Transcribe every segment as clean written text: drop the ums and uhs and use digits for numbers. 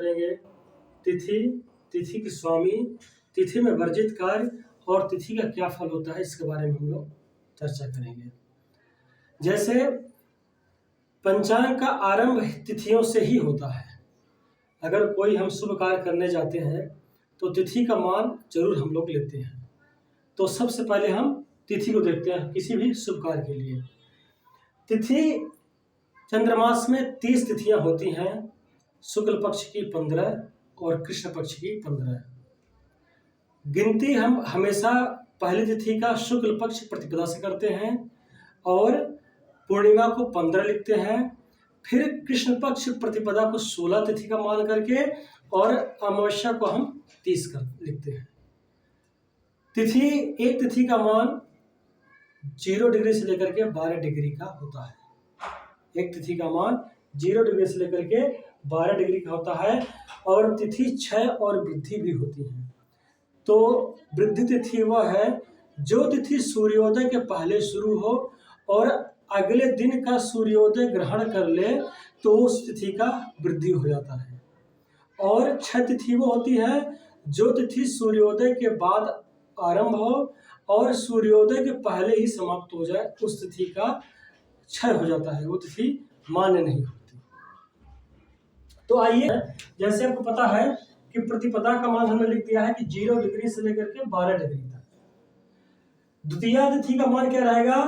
करेंगे तिथि, तिथि की स्वामी, तिथि में वर्जित कार्य और तिथि का क्या फल होता है, इसके बारे में हम लोग चर्चा करेंगे। जैसे पंचांग का आरंभ तिथियों से ही होता है। अगर कोई हम शुभ कार्य करने जाते हैं तो तिथि का मान जरूर हम लोग लेते हैं। तो सबसे पहले हम तिथि को देखते हैं किसी भी शुभ कार्य के लिए। तिथि चंद्रमास में 30 तिथियां होती हैं, शुक्ल पक्ष की 15 और कृष्ण पक्ष की 15। गिनती हम हमेशा पहली तिथि का शुक्ल पक्ष प्रतिपदा से करते हैं और पूर्णिमा को 15 लिखते हैं, फिर कृष्ण पक्ष प्रतिपदा को 16 तिथि का मान करके और अमावस्या को हम 30 कर लिखते हैं। तिथि एक तिथि का मान 0 डिग्री से लेकर के 12 डिग्री का होता है। एक तिथि का मान 0 डिग्री से लेकर के 12 डिग्री का होता है और तिथि क्षय और वृद्धि भी होती है। तो वृद्धि तिथि वह है जो तिथि सूर्योदय के पहले शुरू हो और अगले दिन का सूर्योदय ग्रहण कर ले तो उस तिथि का वृद्धि हो जाता है। और क्षय तिथि वो होती है जो तिथि सूर्योदय के बाद आरंभ हो और सूर्योदय के पहले ही समाप्त हो जाए, उस तिथि का क्षय हो जाता है, वो तिथि मान्य नहीं होती। तो आइए, जैसे आपको पता है कि प्रतिपदा का मान हमने लिख दिया है कि 0 डिग्री से लेकर के 12 डिग्री तक। द्वितीया तिथि का मान क्या रहेगा?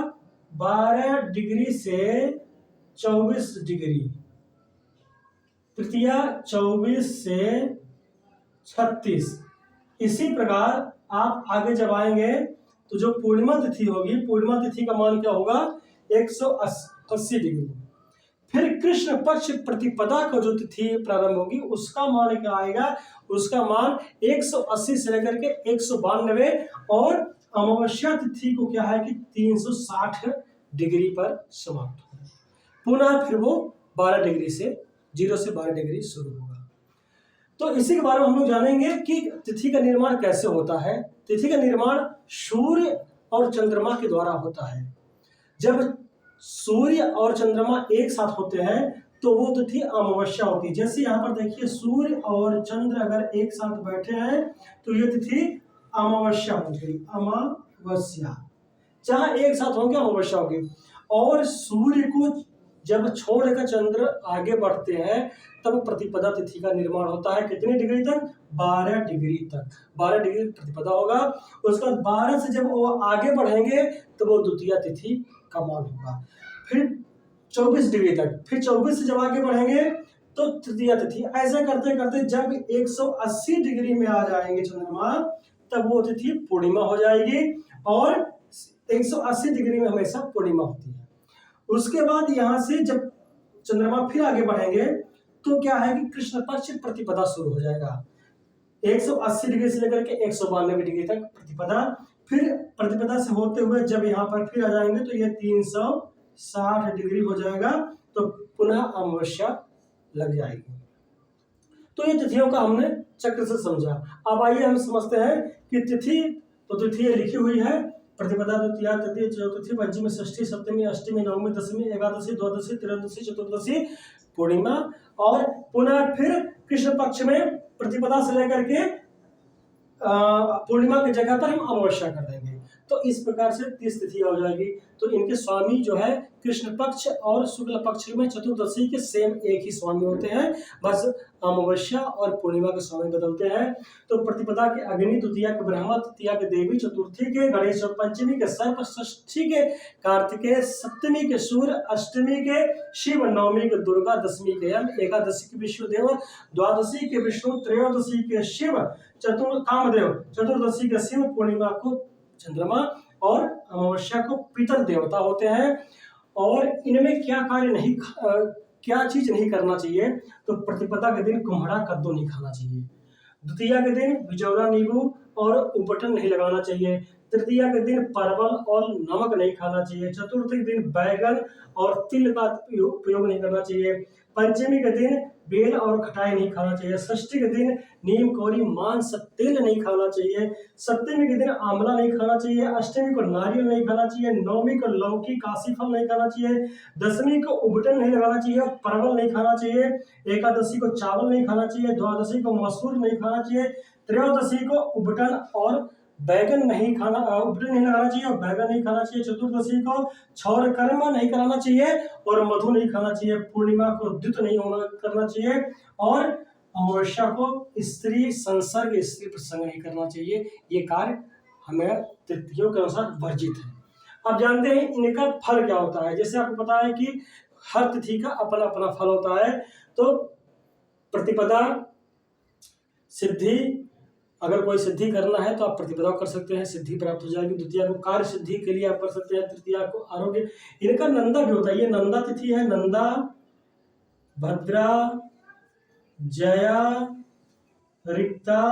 12 डिग्री से 24 डिग्री। तृतीया 24 से 36। इसी प्रकार आप आगे जब आएंगे तो जो पूर्णिमा तिथि होगी, पूर्णिमा तिथि का मान क्या होगा? 180 डिग्री। फिर कृष्ण पक्ष प्रतिपदा का जो तिथि प्रारंभ होगी उसका मान क्या आएगा? उसका मान 180 से लेकर के 192 और अमावस्या तिथि को क्या है कि 360 डिग्री पर समाप्त होगा। पुनः फिर वो 12 डिग्री से 0 से 12 डिग्री शुरू होगा। तो इसी के बारे में हम लोग जानेंगे कि तिथि का निर्माण कैसे होता है। तिथि का निर्माण सूर्य और चंद्रमा के द्वारा होता है। जब सूर्य और चंद्रमा एक साथ होते हैं तो वो तिथि अमावस्या होती है। जैसे यहाँ पर देखिए, सूर्य और चंद्र अगर एक साथ बैठे हैं तो ये तिथि अमावस्या होगी, अमावस्या। जहां एक साथ होंगे अमावस्या होगी। और सूर्य को जब छोड़कर चंद्र आगे बढ़ते हैं तब प्रतिपदा तिथि का निर्माण होता है। कितनी डिग्री तक? 12 डिग्री तक। 12 डिग्री प्रतिपदा होगा। उसके बाद 12 से जब वो आगे बढ़ेंगे तो वो द्वितीया तिथि का मान होगा। फिर 24 डिग्री तक, फिर 24 से जब आगे बढ़ेंगे तो तृतीया तिथि। ऐसे करते करते जब 180 डिग्री में आ जाएंगे चंद्रमा तब वो तिथि पूर्णिमा हो जाएगी और 180 डिग्री में हमेशा पूर्णिमा होती है। उसके बाद यहां से जब चंद्रमा फिर आगे बढ़ेंगे तो क्या है कि कृष्ण पक्ष प्रतिपदा शुरू हो जाएगा। 180 डिग्री से लेकर के 192 डिग्री तक प्रतिपदा। फिर प्रतिपदा से होते हुए जब यहाँ पर फिर आ जाएंगे तो ये 360 डिग्री हो जाएगा, तो पुनः अमावस्या लग जाएगी। तो ये तिथियों का हमने चक्र से समझा। अब आइए हम समझते हैं कि तिथि, तो तिथि लिखी हुई है, प्रतिपदा, द्वितीया, तृतीया, चतुर्थी, पंचमी, षष्ठी, सप्तमी, अष्टमी, नवमी, दशमी, एकादशी, द्वादशी, त्रयोदशी, चतुर्दशी, पूर्णिमा। और पुनः फिर कृष्ण पक्ष में प्रतिपदा से लेकर के पूर्णिमा की जगह पर हम अमावस्या कर देंगे। तो इस प्रकार से 30 तिथियां हो जाएगी। तो इनके स्वामी जो है कृष्ण पक्ष और शुक्ल पक्ष में चतुर्दशी के सेम एक ही स्वामी होते हैं, बस अमावस्या और पूर्णिमा के स्वामी बदलते हैं। तो प्रतिपदा के अग्नि, द्वितीया के ब्रह्मा, तृतीया के देवी, चतुर्थी के गणेश, पंचमी के सर्प, षष्ठी के कार्तिकेय, सप्तमी के सूर्य, अष्टमी के शिव, नवमी के दुर्गा, दशमी के यम, एकादशी के विष्णुदेव, द्वादशी के विष्णु, त्रयोदशी के शिव, कामदेव, चतुर्दशी के शिव, पूर्णिमा को चंद्रमा और अमावस्या को पितर देवता होते हैं। और इनमें क्या चीज नहीं करना चाहिए? तो प्रतिपदा के दिन कुम्हड़ा कद्दू नहीं खाना चाहिए। द्वितीया के दिन बिजौरा नींबू और उपटन नहीं लगाना चाहिए। तृतीया के दिन परवल और नमक नहीं खाना चाहिए। चतुर्थी के दिन बैगन और तिल का उपयोग नहीं करना चाहिए। पंचमी के दिन बेल और खटाई नहीं खाना चाहिए। षष्ठी के दिन नीम, कौड़ी, मांस, तेल नहीं खाना चाहिए। सप्तमी के दिन आंवला नहीं खाना चाहिए। अष्टमी को नारियल नहीं खाना चाहिए। नौमी को लौकी, काशी फल नहीं खाना चाहिए। दसवीं को उबटन नहीं लगाना चाहिए। परवल नहीं खाना चाहिए। एकादशी को चावल नहीं खाना चाहिए। द्वादशी को मसूर नहीं खाना चाहिए। त्रयोदशी को उबटन और बैगन नहीं खाना, उपटन नहीं लगाना चाहिए और बैगन नहीं खाना चाहिए। चतुर्दशी को क्षौर कर्म नहीं कराना चाहिए और मधु नहीं खाना चाहिए। पूर्णिमा को द्युत नहीं होना करना चाहिए और अमावस्या को स्त्री संसर्ग, स्त्री प्रसंग नहीं करना चाहिए। ये कार्य हमें तिथियों के अनुसार वर्जित है। अब जानते हैं इनका फल क्या होता है। जैसे आपको पता है कि हर तिथि का अपना अपना फल होता है। तो प्रतिपदा सिद्धि, अगर कोई सिद्धि करना है तो आप प्रतिपदा कर सकते हैं, सिद्धि प्राप्त हो जाएगी। द्वितीया को कार्य सिद्धि के लिए आप कर सकते हैं। तृतीया को आरोग्य। इनका नंदा भी होता है। ये नंदा तिथि है। नंदा, भद्रा, जया, रिक्ता,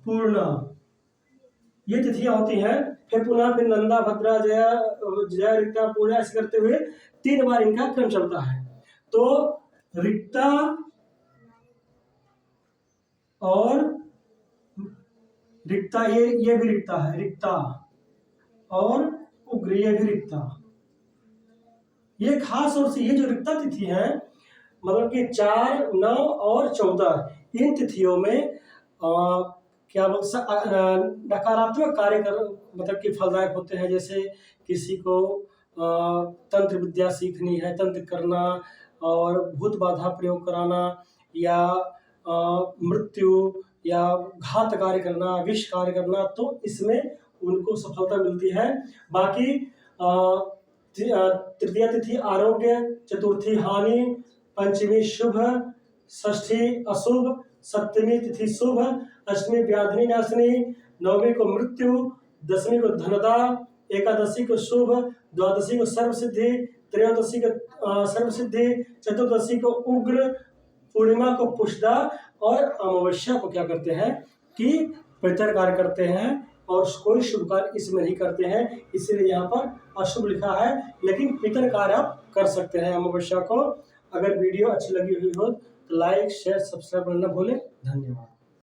पूर्णा, ये तिथियां होती हैं। फिर पुनः फिर नंदा, भद्रा, जया, रिक्ता, पूर्णा ऐसे करते हुए 3 बार इनका क्रम चलता है। तो रिक्ता और रिक्ता, ये भी रिक्ता है। रिक्ता और उग्र, ये भी रिक्ता। ये खास तौर से ये जो रिक्ता तिथि है, मतलब कि 4, 9 और 14 इन तिथियों में क्या नकारात्मक कार्य कर, मतलब कि फलदायक होते हैं। जैसे किसी को तंत्र विद्या सीखनी है, तंत्र करना और भूत बाधा प्रयोग कराना या मृत्यु या घात कार्य करना, विष कार्य करना, तो इसमें उनको सफलता मिलती है। बाकी तृतीया तिथि आरोग्य, चतुर्थी हानि, पंचमी शुभ, षष्ठी अशुभ, सप्तमी तिथि शुभ, अष्टमी व्याधिनी नाशनी, नवमी को मृत्यु, दसवीं को धनदा, एकादशी को शुभ, द्वादशी को सर्व सिद्धि, त्रयोदशी को सर्व सिद्धि, चतुर्दशी को उग्र, पूर्णिमा को पुष्दा और अमावस्या को क्या करते हैं कि पितर कार्य करते हैं और कोई शुभ कार्य इसमें नहीं करते हैं। इसीलिए यहाँ पर अशुभ लिखा है, लेकिन पितर कार्य आप कर सकते हैं अमावस्या को। अगर वीडियो अच्छी लगी हुई हो तो लाइक, शेयर, सब्सक्राइब करना भूलें। धन्यवाद।